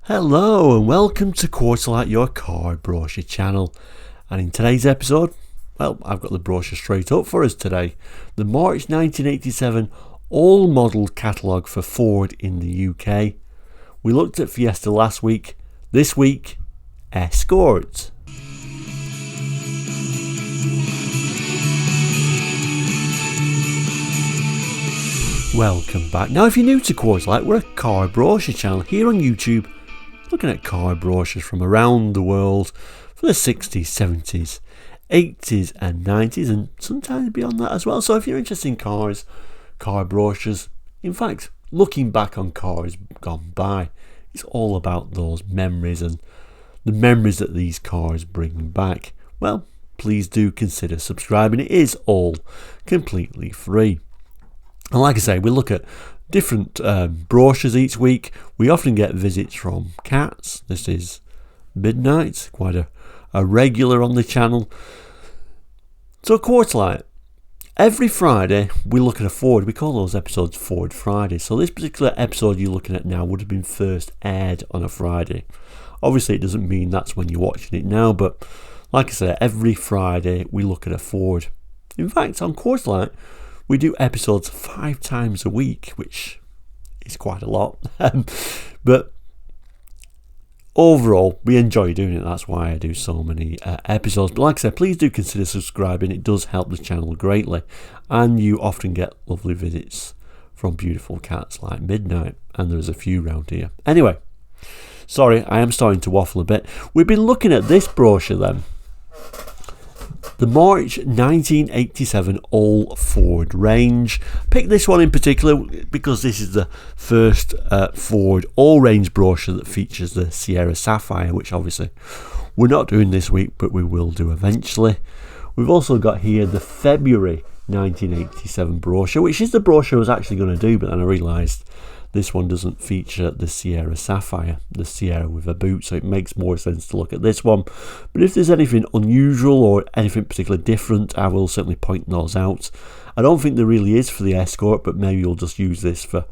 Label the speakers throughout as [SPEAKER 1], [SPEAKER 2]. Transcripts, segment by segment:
[SPEAKER 1] Hello and welcome to Quarterlight, your car brochure channel. And in today's episode, well, I've got the brochure straight up for us today. The March 1987 all-model catalogue for Ford in the UK. We looked at Fiesta last week. This week, Escort. Welcome back. Now, if you're new to Quarterlight, we're a car brochure channel here on YouTube, looking at car brochures from around the world for the 60s, 70s, 80s and 90s, and sometimes beyond that as well. So if you're interested in cars, car brochures, in fact, looking back on cars gone by, it's all about those memories and the memories that these cars bring back. Well, please do consider subscribing. It is all completely free. And like I say, we look at different brochures each week. We often get visits from cats. This is Midnight, quite a regular on the channel. So Quarterlight, every Friday we look at a Ford. We call those episodes Ford Friday. So this particular episode you're looking at now would have been first aired on a Friday. Obviously it doesn't mean that's when you're watching it now, but like I said, every Friday we look at a Ford. In fact, on Quarterlight we do episodes 5 times a week, which is quite a lot. But overall, we enjoy doing it. That's why I do so many episodes. But like I said, please do consider subscribing. It does help the channel greatly. And you often get lovely visits from beautiful cats like Midnight. And there's a few around here. Anyway, sorry, I am starting to waffle a bit. We've been looking at this brochure then. The March 1987 all Ford range. Picked this one in particular because this is the first Ford all range brochure that features the Sierra Sapphire, which obviously we're not doing this week, but we will do eventually. We've also got here the February 1987 brochure, which is the brochure I was actually going to do, but then I realised this one doesn't feature the Sierra Sapphire, the Sierra with a boot, so it makes more sense to look at this one. But if there's anything unusual or anything particularly different, I will certainly point those out. I don't think there really is for the Escort, but maybe you'll just use this for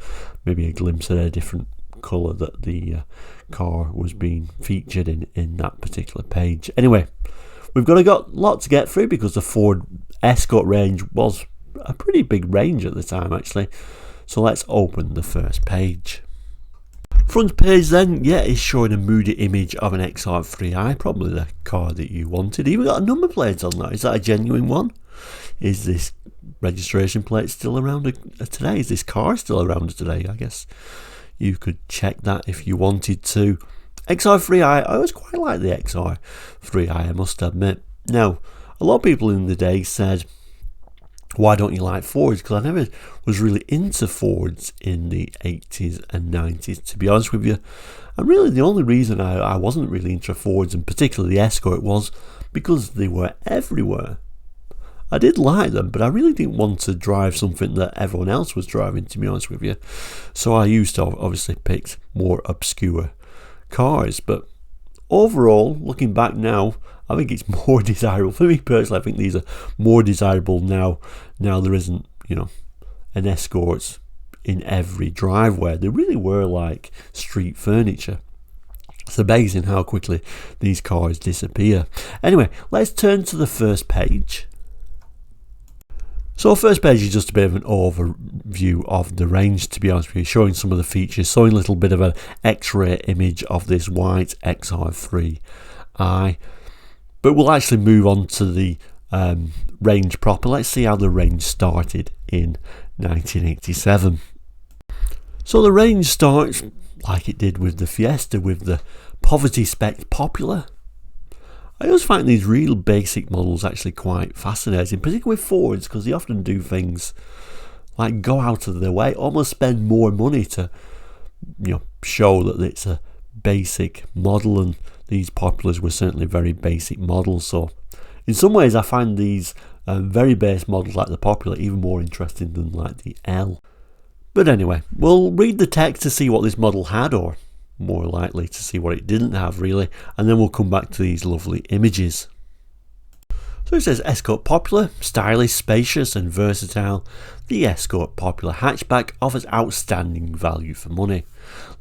[SPEAKER 1] maybe a glimpse at a different colour that the car was being featured in that particular page. Anyway, we've got a lot to get through because the Ford Escort range was a pretty big range at the time actually. So let's open the first page. Front page then, yeah, is showing a moody image of an XR3i, probably the car that you wanted. Even got a number plate on that. Is that a genuine one? Is this registration plate still around today? Is this car still around today? I guess you could check that if you wanted to. XR3i, I always quite like the XR3i, I must admit. Now, a lot of people in the day said, why don't you like Fords? Because I never was really into Fords in the 80s and 90s, to be honest with you. And really the only reason I wasn't really into Fords, and particularly the Escort, was because they were everywhere. I did like them, but I really didn't want to drive something that everyone else was driving, to be honest with you. So I used to obviously pick more obscure cars. But overall, looking back now, I think it's more desirable. For me personally, I think these are more desirable now. Now there isn't, an Escort in every driveway. They really were like street furniture. It's amazing how quickly these cars disappear. Anyway, let's turn to the first page. So first page is just a bit of an overview of the range, to be honest with you, showing some of the features, showing a little bit of an X-ray image of this white XR3i. But we'll actually move on to the range proper. Let's see how the range started in 1987. So the range starts like it did with the Fiesta, with the poverty spec Popular. I always find these real basic models actually quite fascinating, particularly with Fords, because they often do things like go out of their way, almost spend more money to show that it's a basic model, and these Populars were certainly very basic models. So in some ways I find these very base models like the Popular even more interesting than like the L. But anyway, we'll read the text to see what this model had, or more likely to see what it didn't have really, and then we'll come back to these lovely images. So it says Escort Popular, stylish, spacious and versatile. The Escort Popular hatchback offers outstanding value for money.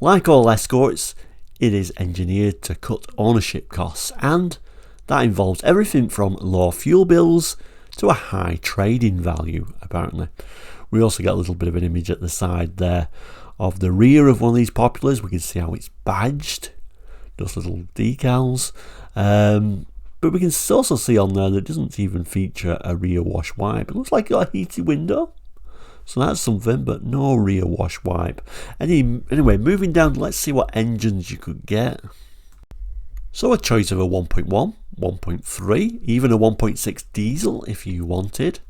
[SPEAKER 1] Like all Escorts, it is engineered to cut ownership costs, and that involves everything from low fuel bills to a high trading value, apparently. We also get a little bit of an image at the side there of the rear of one of these Populars. We can see how it's badged, just little decals. But we can also see on there that it doesn't even feature a rear wash wipe. It looks like a heated window, so that's something, but no rear wash wipe. Anyway, moving down, let's see what engines you could get. So a choice of a 1.1, 1.3, even a 1.6 diesel if you wanted.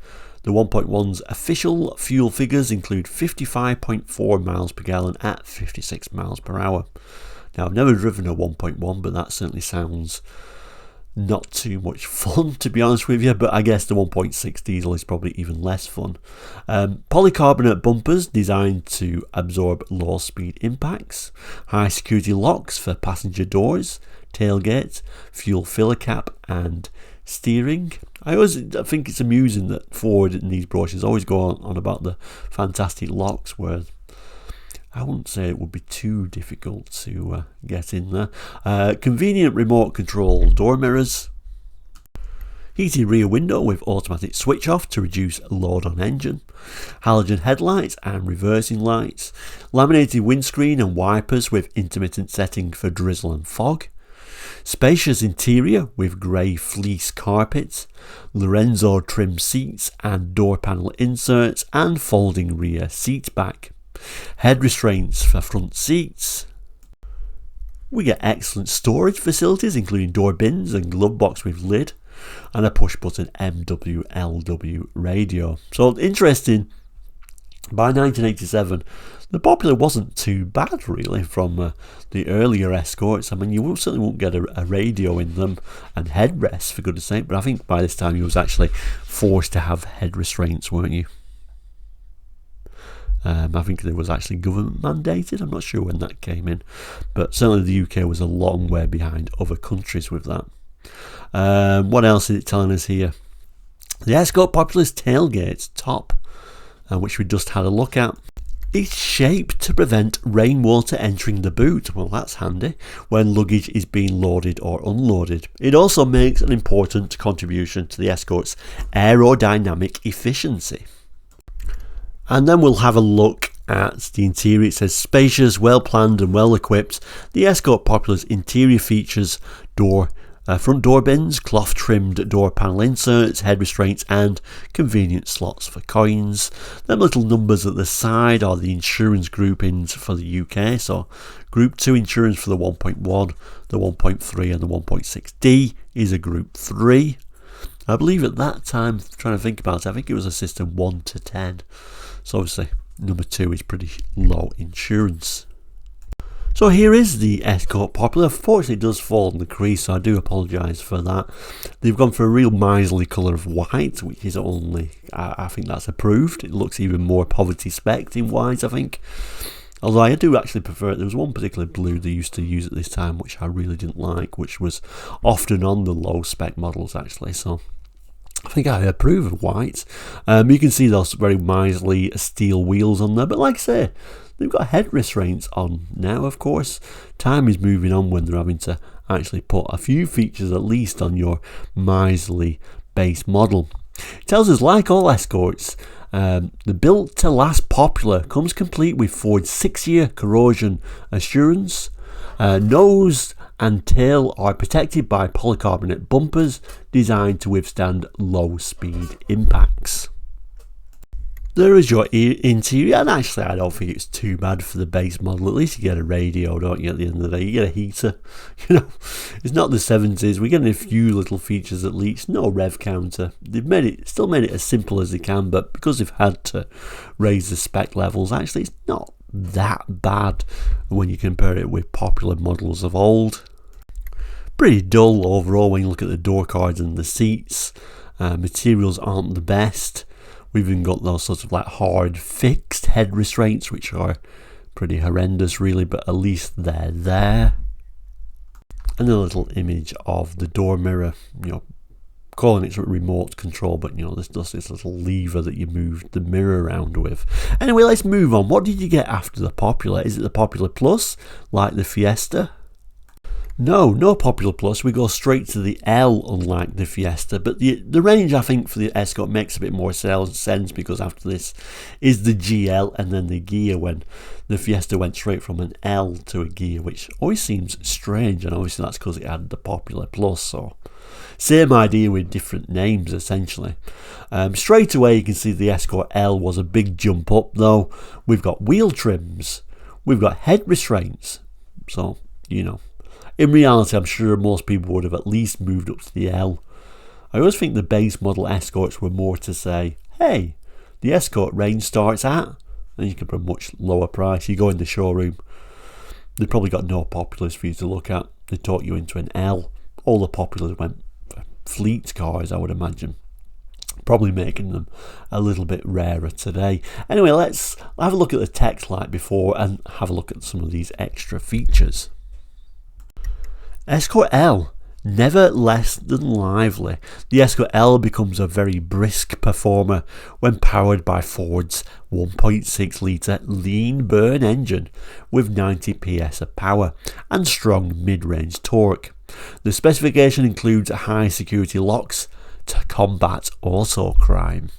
[SPEAKER 1] The 1.1's official fuel figures include 55.4 miles per gallon at 56 miles per hour. Now, I've never driven a 1.1, but that certainly sounds not too much fun, to be honest with you. But I guess the 1.6 diesel is probably even less fun. Polycarbonate bumpers designed to absorb low speed impacts. High security locks for passenger doors, tailgate, fuel filler cap and steering. I think it's amusing that Ford in these brochures always go on about the fantastic locks, where I wouldn't say it would be too difficult to get in there. Convenient remote control door mirrors. Heated rear window with automatic switch off to reduce load on engine. Halogen headlights and reversing lights. Laminated windscreen and wipers with intermittent setting for drizzle and fog. Spacious interior with grey fleece carpets, Lorenzo trim seats and door panel inserts, and folding rear seat back. Head restraints for front seats. We get excellent storage facilities, including door bins and glove box with lid, and a push button MWLW radio. So interesting, by 1987 the Popular wasn't too bad really from the earlier Escorts. I mean, you certainly won't get a radio in them and headrests, for goodness sake, but I think by this time you was actually forced to have head restraints, weren't you? I think it was actually government mandated. I'm not sure when that came in, but certainly the UK was a long way behind other countries with that. What else is it telling us here? The Escort Popular's tailgate top, which we just had a look at. It's shaped to prevent rainwater entering the boot. Well, that's handy when luggage is being loaded or unloaded. It also makes an important contribution to the Escort's aerodynamic efficiency. And then we'll have a look at the interior. It says spacious, well planned and well equipped. The Escort Popular's interior features front door bins, cloth trimmed door panel inserts, head restraints and convenient slots for coins. Them little numbers at the side are the insurance groupings for the UK. So Group 2 insurance for the 1.1, the 1.3 and the 1.6D is a Group 3. I believe at that time, trying to think about it, I think it was a system 1 to 10. So obviously number 2 is pretty low insurance. So here is the Escort Popular. Unfortunately it does fall in the crease, so I do apologise for that. They've gone for a real miserly colour of white, which is only, I think that's approved. It looks even more poverty spec in white, I think. Although I do actually prefer it. There was one particular blue they used to use at this time which I really didn't like, which was often on the low spec models actually. So I think I approve of white. You can see those very miserly steel wheels on there, but like I say, they've got head restraints on now, of course. Time is moving on when they're having to actually put a few features at least on your miserly base model. It tells us, like all Escorts, the built to last Popular comes complete with Ford's 6-year corrosion assurance. Nose and tail are protected by polycarbonate bumpers designed to withstand low speed impacts. There is your interior, and actually I don't think it's too bad for the base model. At least you get a radio, don't you, at the end of the day? You get a heater. You know, it's not the 70s. We're getting a few little features at least. No rev counter. They've still made it as simple as they can, but because they've had to raise the spec levels, actually it's not that bad when you compare it with popular models of old. Pretty dull overall when you look at the door cards and the seats. Materials aren't the best. We've even got those sorts of like hard fixed head restraints, which are pretty horrendous really, but at least they're there. And a little image of the door mirror, you know, calling it remote control, but you know, there's just this little lever that you move the mirror around with. Anyway, let's move on. What did you get after the Popular? Is it the Popular Plus, like the Fiesta? No Popular Plus. We go straight to the L, unlike the Fiesta. But the range, I think, for the Escort makes a bit more sense, because after this is the GL and then the Ghia, when the Fiesta went straight from an L to a Ghia, which always seems strange, and obviously that's because it had the Popular Plus. So same idea with different names, essentially. Straight away you can see the Escort L was a big jump up, though. We've got wheel trims, we've got head restraints, so in reality, I'm sure most people would have at least moved up to the L. I always think the base model Escorts were more to say, hey, the Escort range starts at, and you can put a much lower price. You go in the showroom, they've probably got no Populars for you to look at. They talk you into an L. All the Populars went for fleet cars, I would imagine. Probably making them a little bit rarer today. Anyway, let's have a look at the text like before and have a look at some of these extra features. Escort L, never less than lively. The Escort L becomes a very brisk performer when powered by Ford's 1.6 litre lean burn engine with 90 PS of power and strong mid-range torque. The specification includes high security locks to combat auto crime.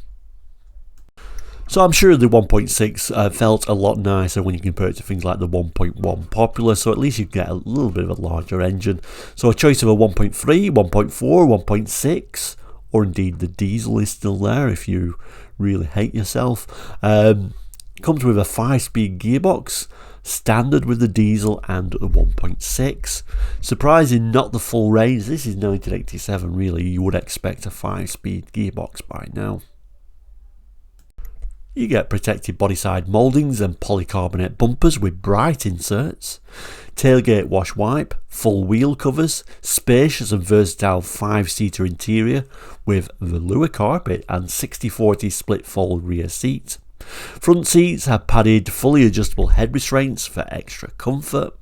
[SPEAKER 1] So I'm sure the 1.6 felt a lot nicer when you compare it to things like the 1.1 Popular, so at least you get a little bit of a larger engine. So a choice of a 1.3, 1.4, 1.6, or indeed the diesel is still there if you really hate yourself. Comes with a 5-speed gearbox, standard with the diesel and the 1.6. Surprising, not the full range. This is 1987, really. You would expect a 5-speed gearbox by now. You get protected bodyside mouldings and polycarbonate bumpers with bright inserts, tailgate wash wipe, full wheel covers, spacious and versatile 5-seater interior with velour carpet and 60/40 split fold rear seat. Front seats have padded fully adjustable head restraints for extra comfort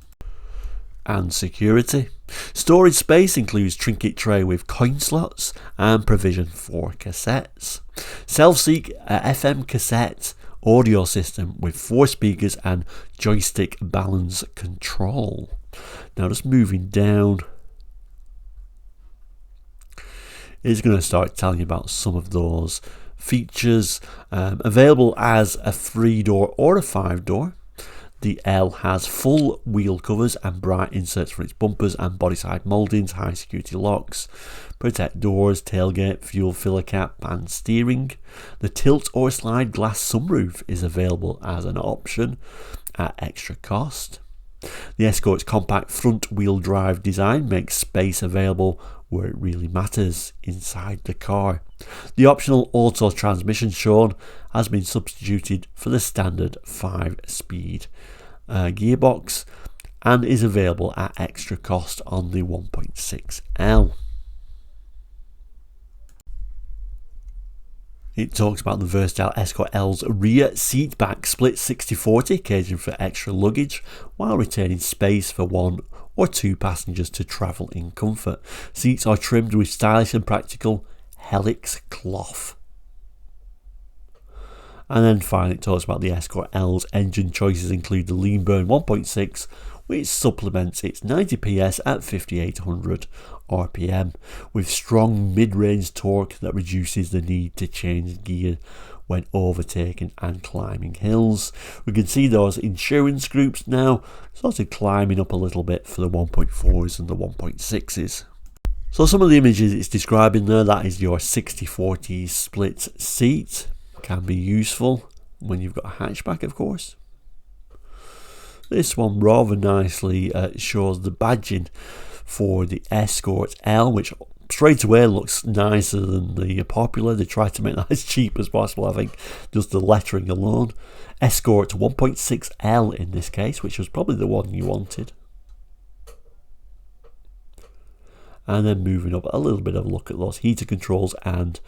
[SPEAKER 1] and security. Storage space includes trinket tray with coin slots and provision for cassettes. Self-seek FM cassette audio system with 4 speakers and joystick balance control. Now just moving down, it's going to start telling you about some of those features. Available as a 3-door or a 5-door. The L has full wheel covers and bright inserts for its bumpers and bodyside mouldings, high security locks, protect doors, tailgate, fuel filler cap and steering. The tilt or slide glass sunroof is available as an option at extra cost. The Escort's compact front wheel drive design makes space available where it really matters, inside the car. The optional auto transmission shown has been substituted for the standard 5-speed gearbox and is available at extra cost on the 1.6L. It talks about the versatile Escort L's rear seat back split 60/40, catering for extra luggage while retaining space for 1 or 2 passengers to travel in comfort. Seats are trimmed with stylish and practical helix cloth. And then finally it talks about the Escort L's engine choices include the lean burn 1.6, which supplements its 90 PS at 5800 RPM with strong mid-range torque that reduces the need to change gear when overtaking and climbing hills. We can see those insurance groups now sort of climbing up a little bit for the 1.4s and the 1.6s. So some of the images it's describing there, that is your 60/40 split seat. Can be useful when you've got a hatchback, of course. This one rather nicely shows the badging for the Escort L, which straight away looks nicer than the Popular. They tried to make that as cheap as possible, I think, just the lettering alone. Escort 1.6L in this case, which was probably the one you wanted. And then moving up, a little bit of a look at those heater controls and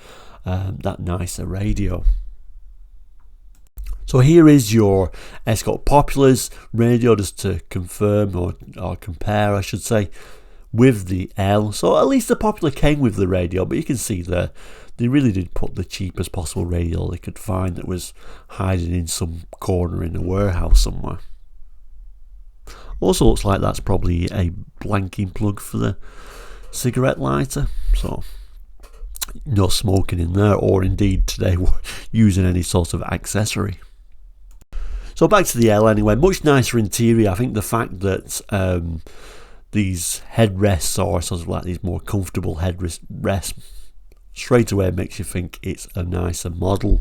[SPEAKER 1] that nicer radio. So here is your Escort Popular's radio, just to confirm or compare, I should say, with the L. So at least the Popular came with the radio, but you can see there they really did put the cheapest possible radio they could find that was hiding in some corner in a warehouse somewhere. Also looks like that's probably a blanking plug for the cigarette lighter, so no smoking in there, or indeed today using any sort of accessory. So back to the L anyway, much nicer interior. I think the fact that these headrests are sort of like these more comfortable headrests straight away makes you think it's a nicer model.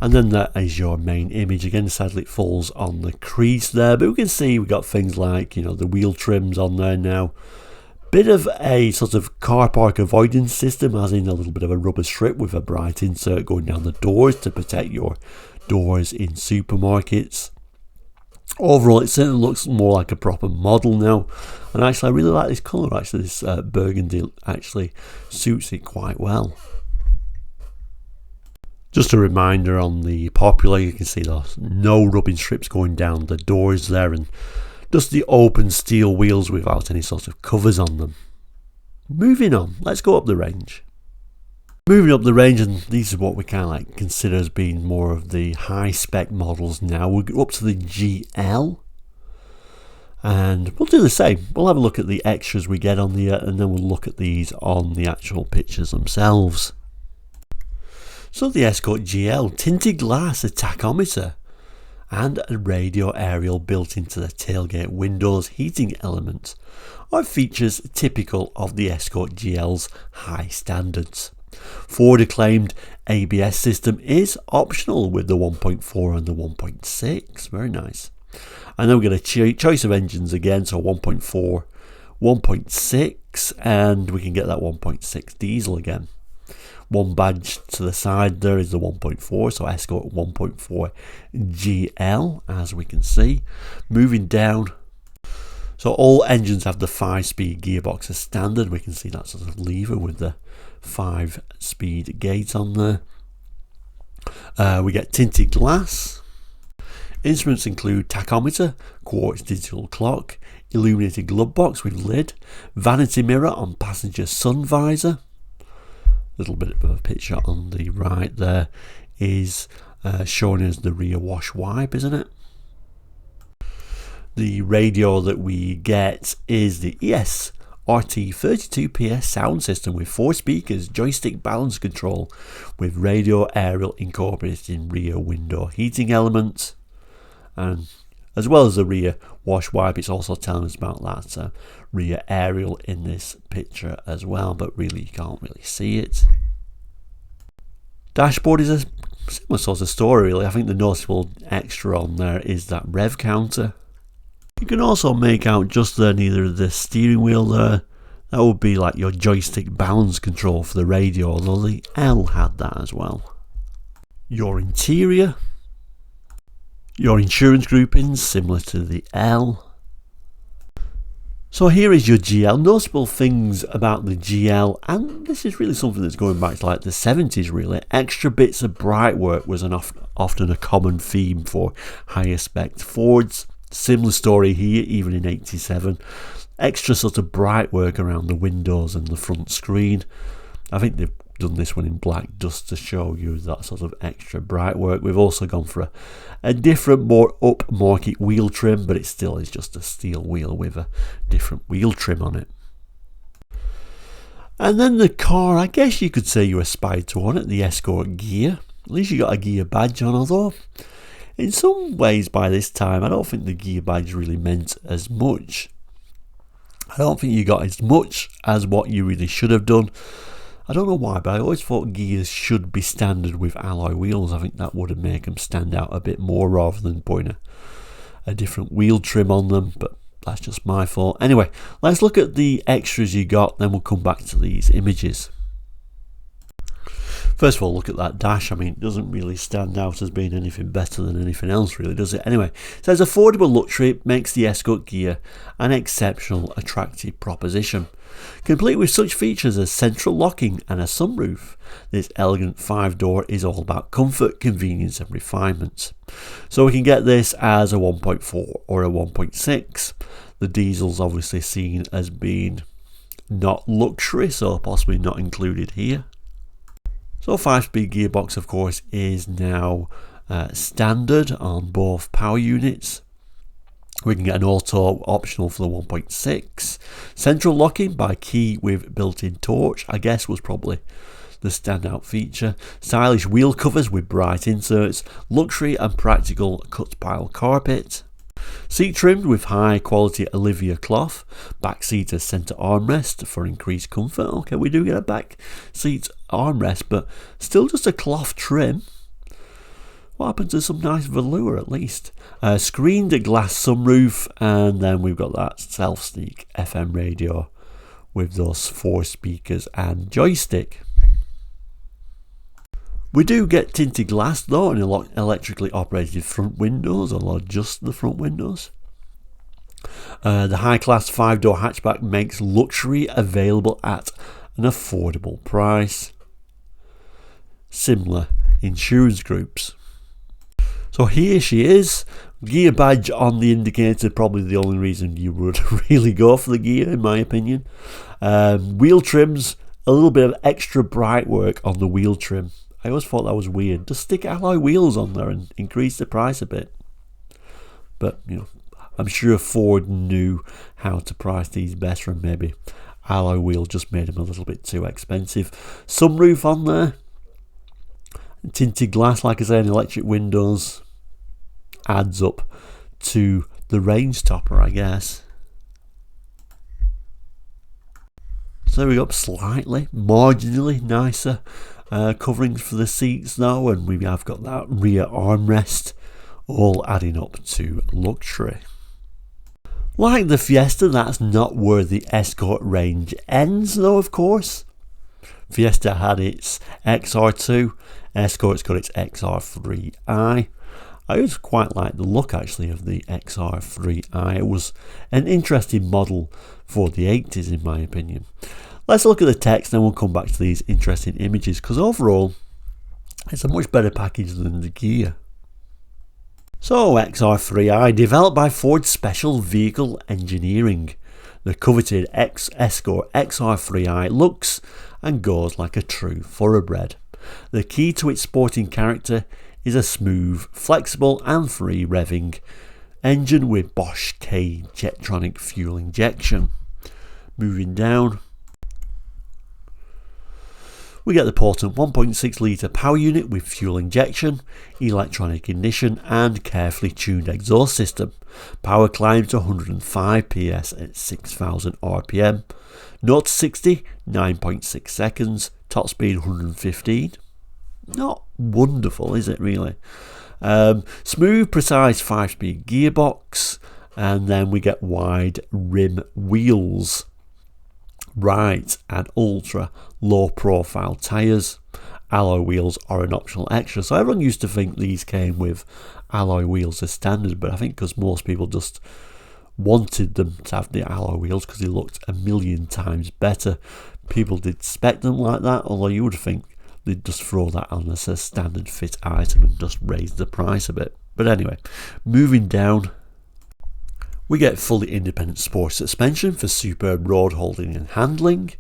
[SPEAKER 1] And then that is your main image. Again, sadly it falls on the crease there, but we can see we've got things like, you know, the wheel trims on there now. Bit of a sort of car park avoidance system, as in a little bit of a rubber strip with a bright insert going down the doors to protect your doors in supermarkets. Overall, it certainly looks more like a proper model now, and actually I really like this colour. Actually, this burgundy actually suits it quite well. Just a reminder on the Popular, you can see there's no rubbing strips going down the doors there, and just the open steel wheels without any sort of covers on them. Moving on, let's go up the range. Moving up the range, and these are what we kind of like consider as being more of the high spec models now. We'll go up to the GL, and we'll do the same. We'll have a look at the extras we get on the, and then we'll look at these on the actual pictures themselves. So the Escort GL, tinted glass, a tachometer, and a radio aerial built into the tailgate windows heating element are features typical of the Escort GL's high standards. Ford acclaimed ABS system is optional with the 1.4 and the 1.6, very nice. And then we get a choice of engines again, so 1.4, 1.6, and we can get that 1.6 diesel again. One badge to the side there is the 1.4, so Escort 1.4 GL, as we can see. Moving down, so all engines have the 5-speed gearbox as standard. We can see that sort of lever with the 5-speed gate on there. We get tinted glass. Instruments include tachometer, quartz digital clock, illuminated glove box with lid, vanity mirror on passenger sun visor. Little bit of a picture on the right there is showing us the rear wash wipe, isn't it? The radio that we get is the ESRT32PS sound system with 4 speakers, joystick balance control with radio aerial incorporated in rear window heating element, and as well as the rear wash wipe. It's also telling us about that rear aerial in this picture as well, but really you can't really see it. Dashboard is a similar sort of story really. I think the noticeable extra on there is that rev counter. You can also make out just there near the steering wheel there, that would be like your joystick balance control for the radio, although the L had that as well. Your interior, your insurance groupings similar to the L. So here is your GL. Noticeable things about the GL, and this is really something that's going back to like the 70s really. Extra bits of bright work was often a common theme for higher spec Fords. Similar story here, even in 87. Extra sort of bright work around the windows and the front screen. I think they've done this one in black just to show you that sort of extra bright work. We've also gone for a different, more upmarket wheel trim, but it still is just a steel wheel with a different wheel trim on it. And then the car, I guess you could say you aspired to on it, the Escort Ghia. At least you got a Ghia badge on, although in some ways by this time I don't think the Ghia badge really meant as much. I don't think you got as much as what you really should have done. I don't know why, but I always thought Ghias should be standard with alloy wheels. I think that would make them stand out a bit more rather than putting a different wheel trim on them, but that's just my fault. Anyway, let's look at the extras you got, then we'll come back to these images. First of all, look at that dash. I mean, it doesn't really stand out as being anything better than anything else, really, does it? Anyway, it says affordable luxury makes the Escort Ghia an exceptional, attractive proposition. Complete with such features as central locking and a sunroof, this elegant 5-door is all about comfort, convenience and refinement. So we can get this as a 1.4 or a 1.6. The diesel's obviously seen as being not luxury, so possibly not included here. So 5-speed gearbox of course is now standard on both power units. We can get an auto optional for the 1.6. Central locking by key with built-in torch, I guess, was probably the standout feature. Stylish wheel covers with bright inserts. Luxury and practical cut pile carpet. Seat trimmed with high quality Olivia cloth. Back seat as centre armrest for increased comfort. Okay, we do get a back seat armrest, but still just a cloth trim. What happened to some nice velour at least? Screened glass sunroof, and then we've got that self-sneak FM radio with those 4 speakers and joystick. We do get tinted glass though, and electrically operated front windows, or just the front windows. The high-class 5-door hatchback makes luxury available at an affordable price. Similar insurance groups. So here she is, Ghia badge on the indicator, probably the only reason you would really go for the Ghia in my opinion. Wheel trims, a little bit of extra bright work on the wheel trim. I always thought that was weird. Just stick alloy wheels on there and increase the price a bit. But, you know, I'm sure Ford knew how to price these better, and maybe alloy wheels just made them a little bit too expensive. Sunroof on there. Tinted glass, like I say, and electric windows adds up to the range topper, I guess. So we got slightly, marginally nicer coverings for the seats though, and we have got that rear armrest, all adding up to luxury. Like the Fiesta, that's not where the Escort range ends though, of course. Fiesta had its XR2, Escort's got its XR3i. I always quite like the look actually of the XR3i. It was an interesting model for the 80s in my opinion. Let's look at the text, then we'll come back to these interesting images, because overall it's a much better package than the Ghia. So XR3i, developed by Ford Special Vehicle Engineering. The coveted Escort XR3i looks and goes like a true thoroughbred. The key to its sporting character is a smooth, flexible and free revving engine with Bosch K Jetronic fuel injection. Moving down, we get the potent 1.6 litre power unit with fuel injection, electronic ignition and carefully tuned exhaust system. Power climbs to 105 PS at 6,000 RPM. 0 to 60, 9.6 seconds. Top speed 115. Not wonderful, is it really? Smooth, precise 5-speed gearbox, and then we get wide rim wheels. Right, and ultra low profile tyres. Alloy wheels are an optional extra, so everyone used to think these came with alloy wheels as standard, but I think because most people just wanted them to have the alloy wheels because they looked a million times better, people did spec them like that, although you would think they'd just throw that on as a standard fit item and just raise the price a bit. But anyway, moving down, we get fully independent sport suspension for superb road holding and handling,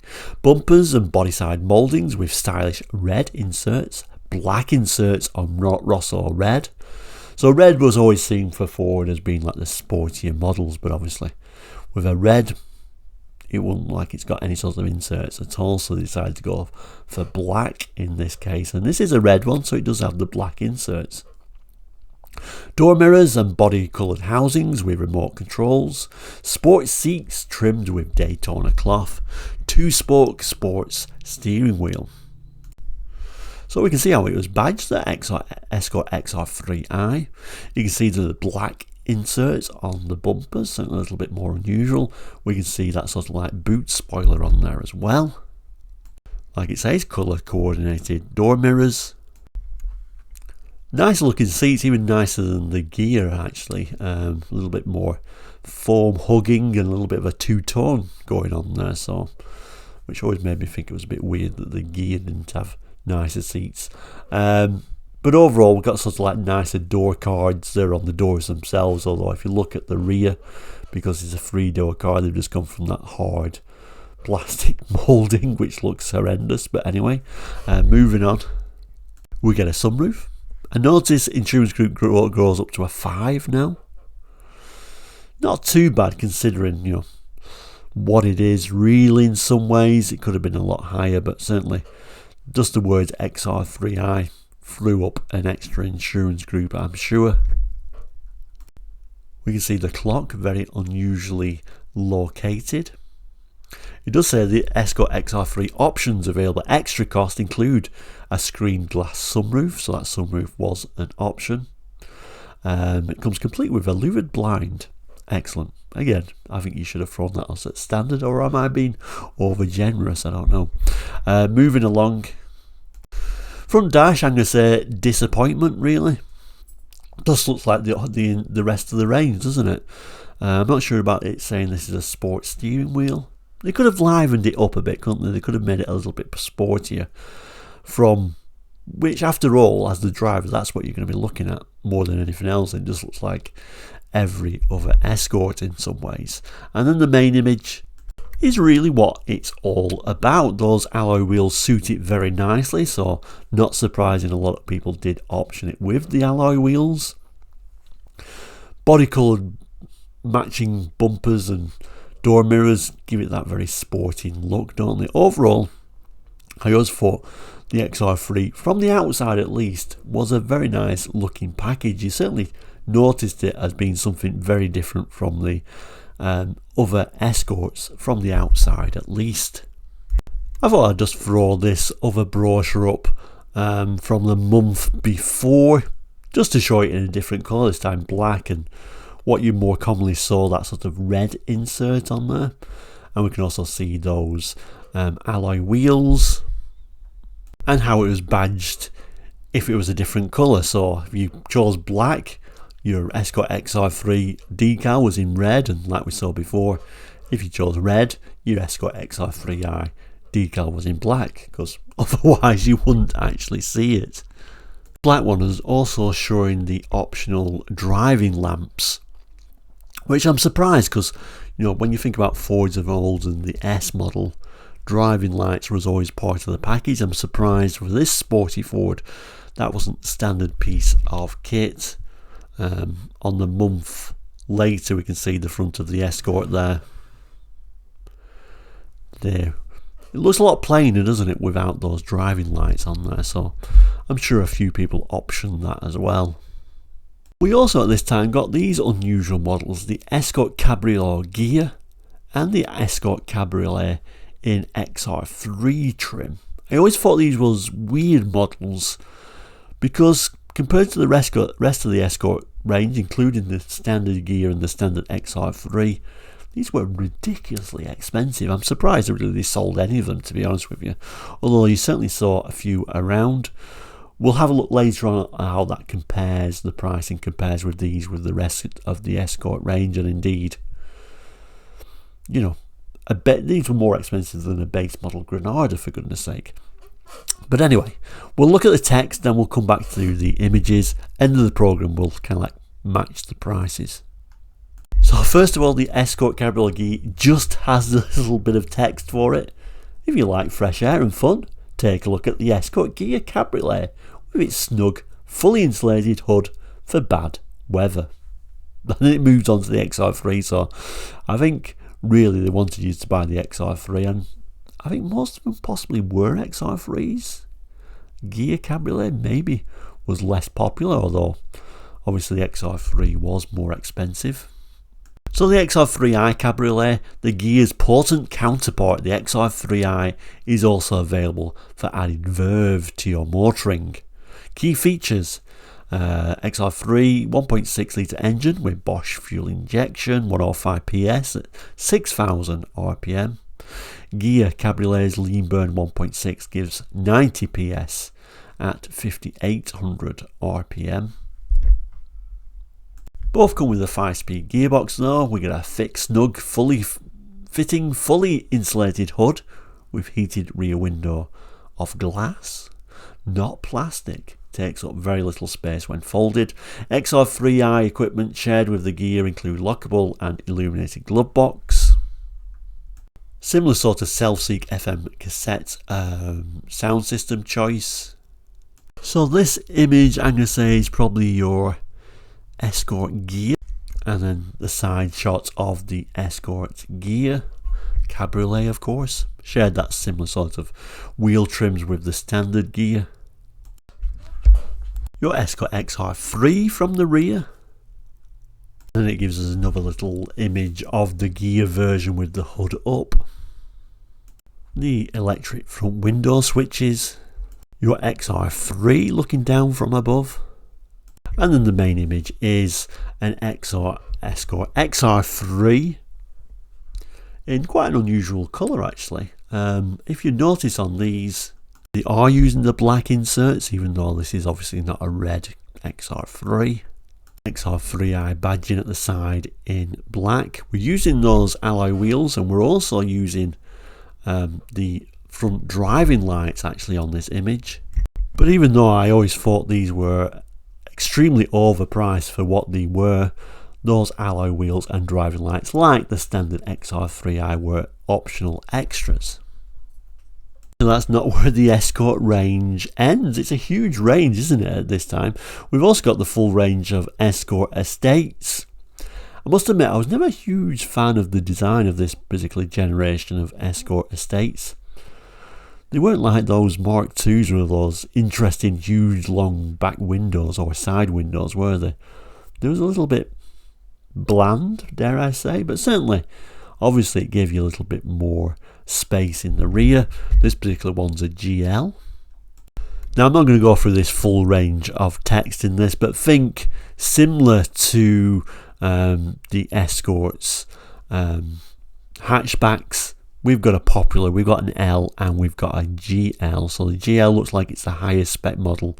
[SPEAKER 1] bumpers and body side mouldings with stylish red inserts, black inserts on Rosso red. So red was always seen for Ford as being like the sportier models, but obviously with a red, it wouldn't like it's got any sort of inserts at all, so they decided to go for black in this case, and this is a red one, so it does have the black inserts. Door mirrors and body coloured housings with remote controls, sports seats trimmed with Daytona cloth, 2-spoke sports steering wheel. So we can see how it was badged, the Escort XR3i. You can see the black inserts on the bumpers, something a little bit more unusual. We can see that sort of like boot spoiler on there as well. Like it says, colour coordinated door mirrors. Nice looking seats, even nicer than the Ghia actually. A little bit more foam hugging and a little bit of a two-tone going on there, so which always made me think it was a bit weird that the Ghia didn't have nicer seats. But overall we've got sort of like nicer door cards there on the doors themselves, although if you look at the rear, because it's a 3-door car, they've just come from that hard plastic moulding which looks horrendous. But anyway, moving on, we get a sunroof. I notice insurance group grows up to a 5 now.
[SPEAKER 2] Not too bad considering, what it is really. In some ways it could have been a lot higher, but certainly just the words XR3i flew up an extra insurance group, I'm sure. We can see the clock, very unusually located. It does say the Escort XR3 options available at extra cost include a screened glass sunroof, so that sunroof was an option. It comes complete with a louvered blind. Excellent. Again, I think you should have thrown that as at standard, or am I being over generous? I don't know. Moving along. Front dash, I'm going to say disappointment, really. Just looks like the rest of the range, doesn't it? I'm not sure about it saying this is a sport steering wheel. They could have livened it up a bit, couldn't they? They could have made it a little bit sportier. From which, after all, as the driver, that's what you're going to be looking at more than anything else. It just looks like every other Escort in some ways. And then the main image is really what it's all about. Those alloy wheels suit it very nicely, so not surprising a lot of people did option it with the alloy wheels. Body coloured matching bumpers and door mirrors give it that very sporting look, don't they? Overall, I always thought the XR3, from the outside at least, was a very nice looking package. You certainly noticed it as being something very different from the other Escorts, from the outside at least. I thought I'd just throw this other brochure up from the month before, just to show it in a different colour, this time black, and what you more commonly saw, that sort of red insert on there. And we can also see those alloy wheels and how it was badged if it was a different colour. So if you chose black, your Escort XR3 decal was in red, and like we saw before, if you chose red, your Escort XR3i decal was in black, because otherwise you wouldn't actually see it. Black one is also showing the optional driving lamps, which I'm surprised, because when you think about Fords of old and the S model, driving lights was always part of the package. I'm surprised for this sporty Ford that wasn't standard piece of kit. On the month later, we can see the front of the Escort there. It looks a lot plainer, doesn't it, without those driving lights on there, so I'm sure a few people optioned that as well. We also at this time got these unusual models, the Escort Ghia and the Escort Cabriolet in XR3 trim. I always thought these was weird models because compared to the rest of the Escort range, including the standard Ghia and the standard XR3, these were ridiculously expensive. I'm surprised that really they sold any of them, to be honest with you, although you certainly saw a few around. We'll have a look later on at how that compares, the pricing compares with these with the rest of the Escort range, and indeed, I bet these were more expensive than a base model Granada, for goodness sake. But anyway, we'll look at the text, then we'll come back to the images. End of the program, we'll kind of like match the prices. So first of all, the Escort Cabriolet Ghia just has a little bit of text for it. If you like fresh air and fun, take a look at the Escort Ghia Cabriolet with its snug, fully insulated hood for bad weather. Then it moves on to the XR3, so I think really they wanted you to buy the XR3, and I think most of them possibly were XR3s. Ghia Cabriolet maybe was less popular, although obviously the XR3 was more expensive. So the XR3i Cabriolet, the Ghia's potent counterpart, the XR3i, is also available for added verve to your motoring. Key features: XR3 1.6 litre engine with Bosch fuel injection, 105 PS at 6,000 RPM. Ghia Cabriolet's lean burn 1.6 gives 90 PS at 5,800 RPM. Both come with a 5-speed gearbox though. We get a thick, snug, fully insulated hood with heated rear window of glass, not plastic. Takes up very little space when folded. XR3i equipment shared with the Ghia include lockable and illuminated glove box. Similar sort of self-seek FM cassette sound system choice. So this image, I'm going to say, is probably your Escort Ghia, And then the side shots of the Escort Ghia Cabriolet, of course. Shared that similar sort of wheel trims with the standard Ghia. Your Escort XR3 from the rear. And it gives us another little image of the Ghia version with the hood up. The electric front window switches. Your XR3 looking down from above. And then the main image is an Escort XR3 in quite an unusual colour actually. If you notice on these, they are using the black inserts, even though this is obviously not a red XR3. XR3i badging at the side in black. We're using those alloy wheels, and we're also using the front driving lights actually on this image. But even though I always thought these were extremely overpriced for what they were, those alloy wheels and driving lights, like the standard XR3i, were optional extras. So that's not where the Escort range ends. It's a huge range, isn't it, at this time? We've also got the full range of Escort Estates. I must admit, I was never a huge fan of the design of this particular generation of Escort Estates. They weren't like those Mark IIs with those interesting, huge, long back windows or side windows, were they? There was a little bit bland, dare I say, but certainly, obviously, it gave you a little bit more space in the rear. This particular one's a GL. Now, I'm not going to go through this full range of text in this, but think similar to the Escort's hatchbacks. We've got a Popular, we've got an L, and we've got a GL. So the GL looks like it's the highest spec model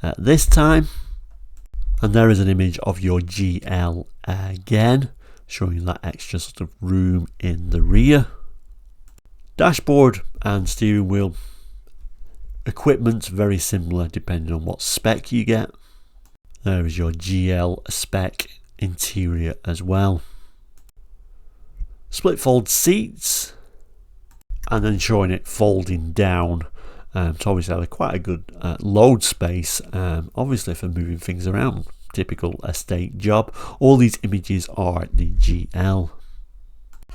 [SPEAKER 2] at this time. And there is an image of your GL again, showing that extra sort of room in the rear. Dashboard and steering wheel equipment very similar depending on what spec you get. There is your GL spec interior as well. Split fold seats, and then showing it folding down. So obviously have quite a good load space, obviously for moving things around. Typical estate job. All these images are the GL.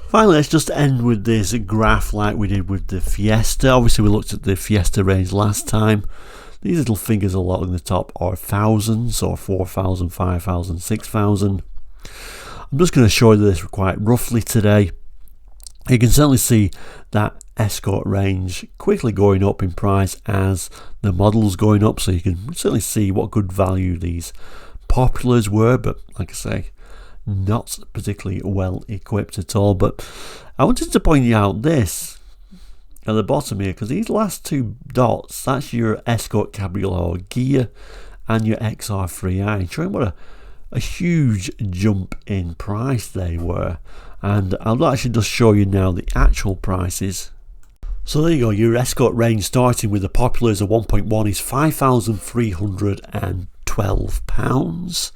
[SPEAKER 2] Finally, let's just end with this graph like we did with the Fiesta. Obviously we looked at the Fiesta range last time. These little figures along the top are thousands, or 4,000, 5,000, 6,000. I'm just going to show you this quite roughly today. You can certainly see that Escort range quickly going up in price as the models going up, so you can certainly see what good value these Populars were, but like I say, not particularly well equipped at all. But I wanted to point out this at the bottom here, because these last two dots, that's your Escort Cabriolet or Ghia and your XR3i, showing what a huge jump in price they were. And I'll actually just show you now the actual prices. So there you go, your Escort range starting with the Populars of 1.1 is £5,312,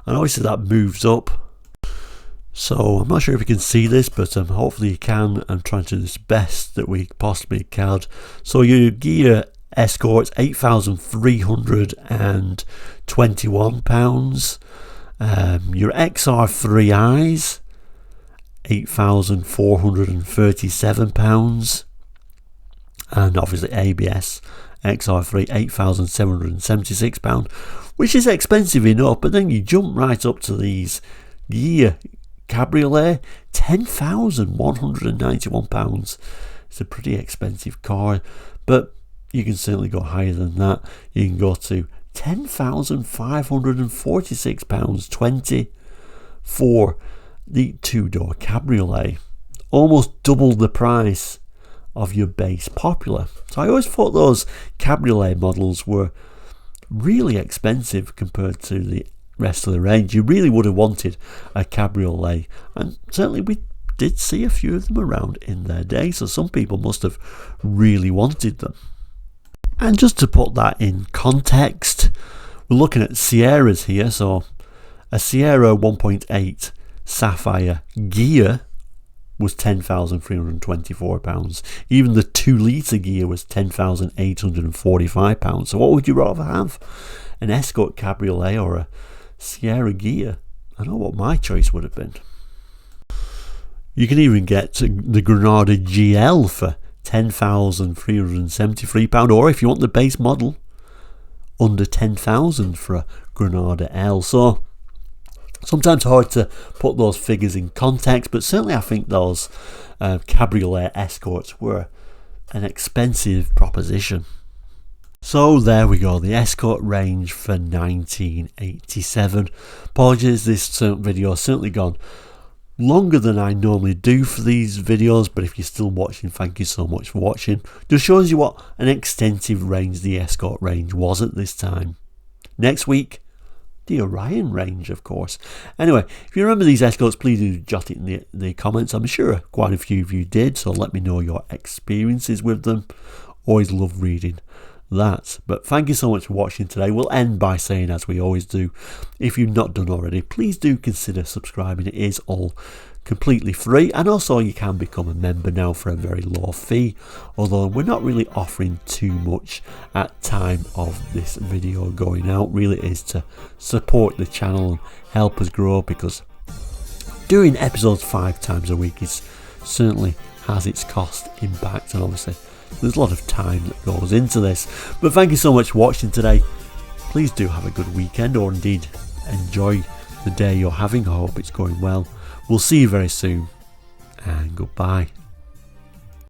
[SPEAKER 2] and obviously that moves up. So I'm not sure if you can see this, but hopefully you can. I'm trying to do this best that we possibly can. So your Ghia Escort's £8,321. Your XR3i's £8,437, and obviously ABS XR3 £8,776, which is expensive enough. But then you jump right up to these Ghia Cabriolet, £10,191. It's a pretty expensive car, but you can certainly go higher than that. You can go to £10,546.20 for the two-door Cabriolet, almost double the price of your base Popular. So I always thought those Cabriolet models were really expensive compared to the rest of the range. You really would have wanted a Cabriolet, and certainly we did see a few of them around in their day, so some people must have really wanted them. And just to put that in context, we're looking at Sierras here. So a Sierra 1.8 Sapphire Ghia was £10,324. Even the 2-litre Ghia was £10,845. So what would you rather have? An Escort Cabriolet or a Sierra Ghia? I know what my choice would have been. You can even get the Granada GL for £10,373, or if you want the base model, under £10,000 for a Granada L. So sometimes hard to put those figures in context, but certainly I think those cabriolet Escorts were an expensive proposition. So there we go, the Escort range for 1987. Apologies, this video has certainly gone longer than I normally do for these videos, but if you're still watching, thank you so much for watching. Just shows you what an extensive range the Escort range was at this time. Next week, the Orion range, of course. Anyway, if you remember these Escorts, please do jot it in the comments. I'm sure quite a few of you did, so let me know your experiences with them. Always love reading that. But thank you so much for watching today. We'll end by saying, as we always do, if you've not done already, please do consider subscribing. It is all completely free, and also you can become a member now for a very low fee, although we're not really offering too much at time of this video going out. Really is to support the channel and help us grow, because doing episodes 5 times a week is certainly has its cost impact, and obviously there's a lot of time that goes into this. But thank you so much for watching today. Please do have a good weekend, or indeed enjoy the day you're having. I hope it's going well. We'll see you very soon, and goodbye.